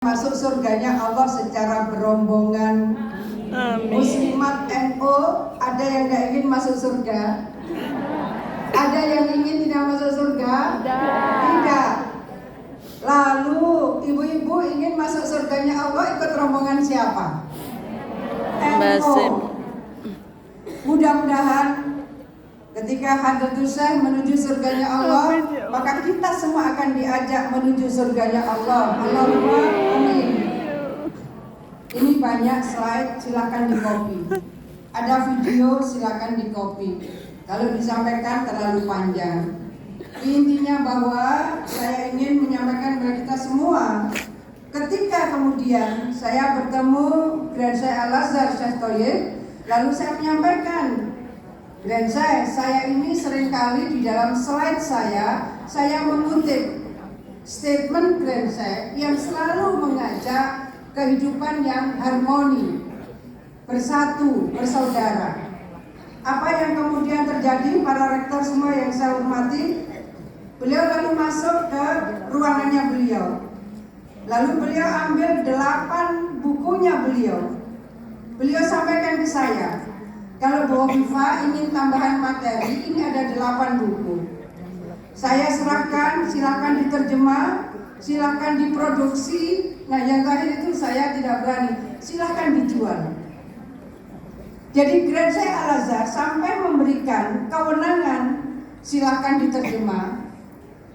masuk surganya Allah secara berombongan. Amin. Muslimat NU, ada yang gak ingin masuk surga? Ada yang ingin tidak masuk surga? Tidak. Lalu ibu-ibu ingin masuk surganya Allah, ikut rombongan siapa? NU. Mudah-mudahan ketika Hadratul Syekh menuju surganya Allah, maka kita semua akan diajak menuju surganya Allah. Allahumma amin. Ini banyak slide, silakan di copy. Ada video, silakan di copy. Kalau disampaikan terlalu panjang. Intinya bahwa saya ingin menyampaikan kepada kita semua, ketika kemudian saya bertemu Grand Syekh Al-Azhar Syekh Thoyib, lalu saya menyampaikan, Grand Syekh, saya ini seringkali di dalam slide saya mengutip statement Grand Syekh yang selalu mengajak kehidupan yang harmoni, bersatu, bersaudara. Apa yang kemudian terjadi, para rektor semua yang saya hormati, beliau lalu masuk ke ruangannya beliau. Lalu beliau ambil 8 bukunya beliau. Beliau sampaikan ke saya, kalau Bu Hovifa ingin tambahan materi, ini ada 8 buku. Saya serahkan, silakan diterjemah, silakan diproduksi. Nah, yang terakhir itu saya tidak berani, silakan dijual. Jadi Grand Syekh Al-Azhar sampai memberikan kewenangan, silakan diterjemah,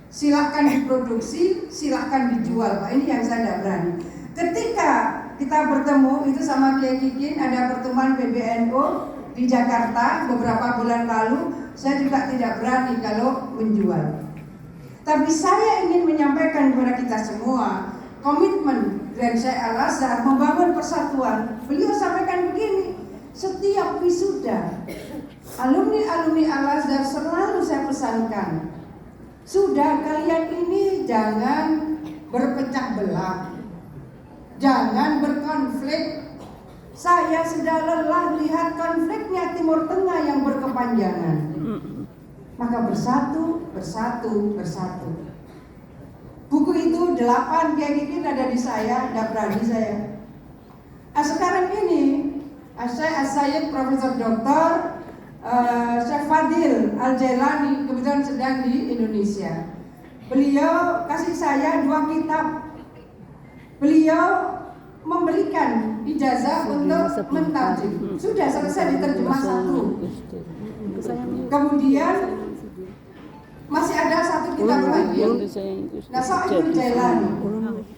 silakan diproduksi, silakan dijual. Pak, ini yang saya tidak berani. Ketika kita bertemu itu sama Kiai Kikin, ada pertemuan PBNU di Jakarta beberapa bulan lalu, saya juga tidak berani kalau menjual. Tapi saya ingin menyampaikan kepada kita semua, komitmen Grand Syekh Al-Azhar membangun persatuan. Beliau sampaikan begini, setiap wisuda alumni Al-Azhar selalu saya pesankan, sudah kalian ini jangan berpecah belah, jangan berkonflik. Saya sudah lelah lihat konfliknya Timur Tengah yang berkepanjangan. Maka bersatu. Buku itu 8 kayak gini ada di saya, tidak berani saya. Sekarang ini Syekh Profesor Dr. Syekh Fadil Al-Jailani kebetulan sedang di Indonesia. Beliau kasih saya 2 kitab. Beliau memberikan ijazah untuk mentarjim. Sudah selesai diterjemah 1. Kemudian masih ada 1 kitab lagi. Nah, Soal Jailani.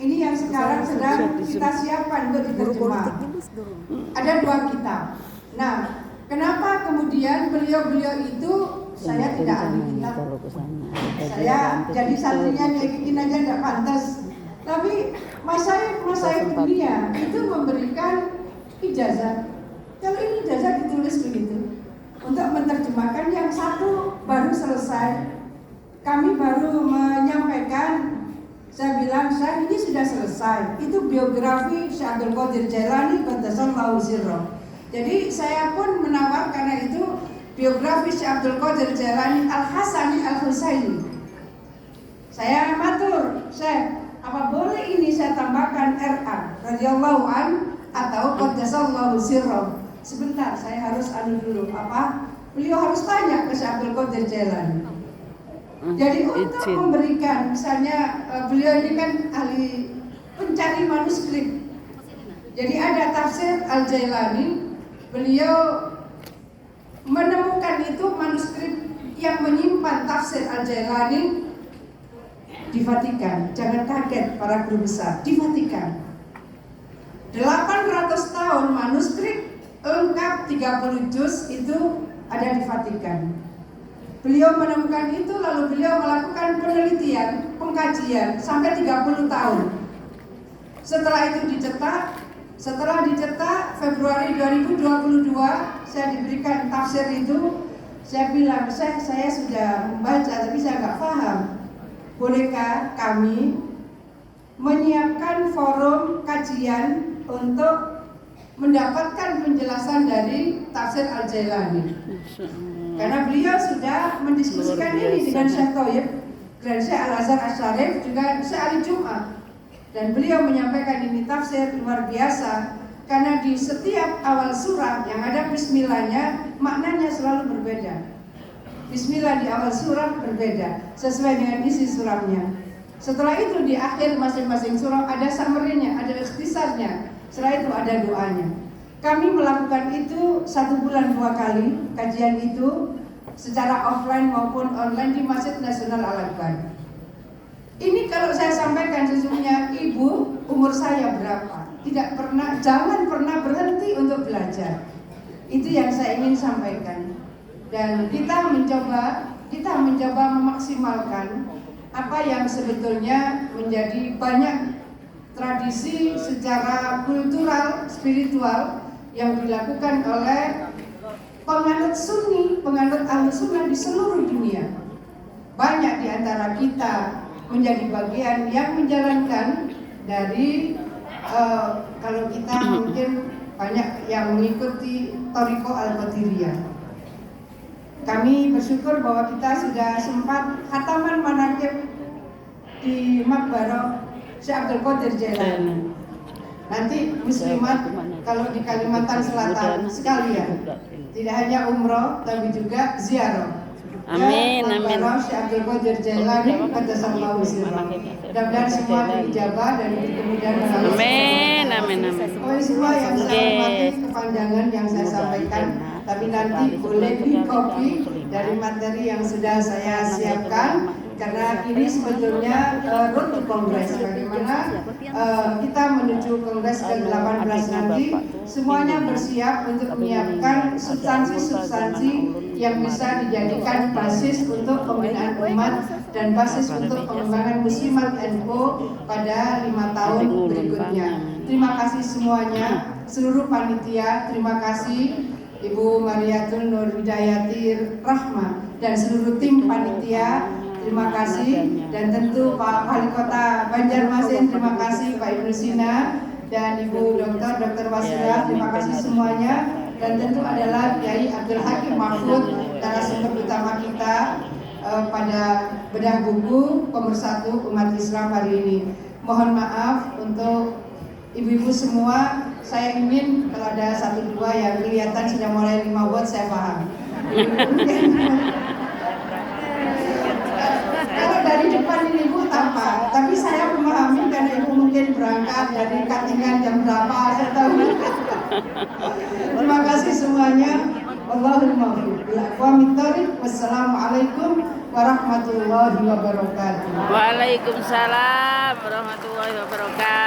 Ini yang sekarang sedang kita siapkan untuk diterjemah. Ada 2 kitab. Nah, kenapa kemudian beliau itu saya tidak ahli kitab. Saya jadi santrinya bikin aja tidak pantas. Tapi masyayikh dunia itu memberikan ijazah. Kalau ini ijazah ditulis begitu, untuk menerjemahkan yang 1 baru selesai. Kami baru menyampaikan, saya bilang, ini sudah selesai. Itu biografi Syekh Abdul Qadir Jailani Qaddasallahu sirrahu. Jadi saya pun menawar karena itu biografi Syekh Abdul Qadir Jailani Al-Hasani Al-Husaini. Saya matur, Syekh, apa boleh ini saya tambahkan RA radhiyallahu an atau Qaddasallahu sirrahu? Sebentar, saya harus dulu. Beliau harus tanya ke Syekh Abdul Qadir Jailani. Jadi untuk memberikan, misalnya beliau ini kan ahli pencari manuskrip. Jadi ada tafsir Al-Jailani, beliau menemukan itu manuskrip yang menyimpan tafsir Al-Jailani di Vatikan. Jangan kaget para guru besar, di Vatikan. 800 tahun manuskrip lengkap 30 juz itu ada di Vatikan. Beliau menemukan itu, lalu beliau melakukan penelitian, pengkajian sampai 30 tahun. Setelah itu dicetak, Februari 2022 saya diberikan tafsir itu. Saya bilang, saya sudah membaca tapi saya nggak paham. Bolehkah kami menyiapkan forum kajian untuk mendapatkan penjelasan dari tafsir Al-Jailani? Karena beliau sudah mendiskusikan ini dengan Syekh Thoyib, Grand Syekh Al-Azhar Asy-Syarif, juga Syekh Ali Jum'ah. Dan beliau menyampaikan ini tafsir luar biasa, karena di setiap awal surah yang ada bismillahnya, maknanya selalu berbeda. Bismillah di awal surah berbeda sesuai dengan isi surahnya. Setelah itu di akhir masing-masing surah ada summary-nya, ada ikhtisarnya. Setelah itu ada doanya. Kami melakukan itu 1 bulan 2 kali kajian itu secara offline maupun online di Masjid Nasional Al-Akbar. Ini kalau saya sampaikan sesungguhnya ibu umur saya berapa, jangan pernah berhenti untuk belajar. Itu yang saya ingin sampaikan. Dan kita mencoba memaksimalkan apa yang sebetulnya menjadi banyak tradisi secara kultural, spiritual yang dilakukan oleh penganut Sunni, penganut Ahlussunnah di seluruh dunia. Banyak di antara kita menjadi bagian yang menjalankan dari kalau kita mungkin banyak yang mengikuti Thariqah Al-Qadiriyah. Kami bersyukur bahwa kita sudah sempat khataman manaqib di Maqbarah Syekh Abdul Qadir Jailani. Nanti muslimat kalau di Kalimantan Selatan sekalian, tidak hanya umroh tapi juga ziarah. Amin, amin. Syekh Abdul Qadir Jailani qaddasallahu sirrahu. Mudah-mudahan semua diijabah dan kemudian amin, amin, amin. Semua yang saya hormati kepanjangan yang saya sampaikan, tapi nanti boleh di-copy dari materi yang sudah saya siapkan, karena ini sebetulnya road to Congress, bagaimana kita menuju Kongres ke-18 nanti, semuanya bersiap untuk menyiapkan substansi-substansi yang bisa dijadikan basis untuk pembinaan umat dan basis untuk pengembangan Muslimat NU pada 5 tahun berikutnya. Terima kasih semuanya, seluruh panitia, terima kasih Ibu Mariatul Nur Hidayati Rahma dan seluruh tim panitia. Terima kasih, dan tentu Pak Wali Kota Banjarmasin, terima kasih Pak Ibnu Sina dan Ibu Dr. Wasilah, terima kasih semuanya, dan tentu adalah Kiai Abdul Hakim Mahfud, narasumber utama kita pada bedah buku pemersatu umat Islam hari ini. Mohon maaf untuk ibu-ibu semua, saya ingin kalau ada 1-2 yang kelihatan sudah mulai 5 watt, saya paham. Kalau dari depan ini ibu tampak, tapi saya memahami karena ibu mungkin berangkat dari Katingan jam berapa, saya tahu. Terima kasih semuanya. Allahumma wassalamualaikum warahmatullahi wabarakatuh. Waalaikumsalam warahmatullahi wabarakatuh.